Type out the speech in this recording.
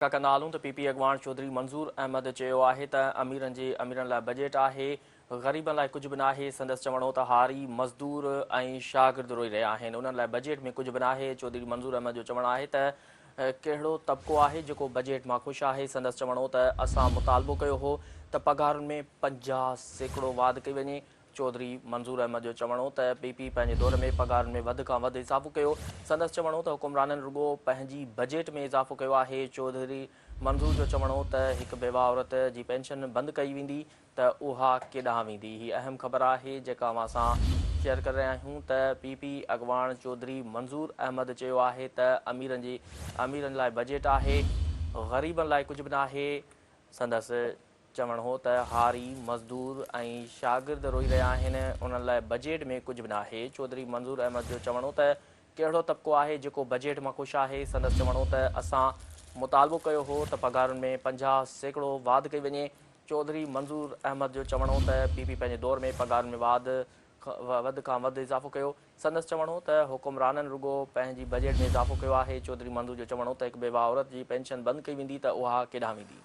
कंदालूं त पीपी अॻवान चौधरी मंज़ूर अहमद चयो आहे त अमीरनि लाइ बजट आहे, ग़रीबनि लाइ कुझु बि न आहे। संदसि चवणो त हारी मज़दूर ऐं शागिर्द रोई रहिया आहिनि, उन्हनि लाइ बजट में कुझु बि न आहे। चौधरी मंज़ूर अहमद जो चवणु आहे त कहिड़ो तबिको आहे जेको बजट मां ख़ुशि आहे। संदसि चवणो त असां मुतालबो कयो हो त पघारुनि में 50% वाधि कई वञे। चौधरी मंज़ूर अहमद जो चवणो त पीपी पंहिंजे दौर में पघारुनि में वधि खां वधि इज़ाफ़ो कयो। संदसि चवणो त हुकुमराननि रुॻो पंहिंजी बजट में इज़ाफ़ो कयो आहे। चौधरी मंज़ूर जो चवणो त हिकु बेवा औरत जी पेंशन बंदि कई वेंदी त उहा केॾांहुं वेंदी। हीअ अहम ख़बर आहे जेका असां शेयर करे रहिया आहियूं त पीपी अॻवान चौधरी मंज़ूर अहमद चयो आहे त अमीरनि लाइ बजट आहे, ग़रीबनि लाइ कुझु बि न आहे। संदसि चवणो हो त हारी मज़दूर ऐं शागिर्द रोई रहिया आहिनि, उन्हनि लाइ बजट में कुझु बि न आहे। चौधरी मंज़ूर अहमद जो चवणो त कहिड़ो तबिको आहे जेको बजट मां ख़ुशि आहे। संदसि चवणो त असां मुतालबो कयो हो त पघारुनि में 50% वाधि कई वञे। चौधरी मंज़ूर अहमद जो चवणो त पीपी पंहिंजे दौर में पघारुनि में वधि खां वधि इज़ाफ़ो कयो। संदसि चवणो त हुकुमराननि रुॻो पंहिंजी बजट में इज़ाफ़ो कयो आहे। चौधरी मंज़ूर जो चवणो त हिकु बेवा औरत जी पेंशन बंदि कई वेंदी त उहा केॾांहुं वेंदी।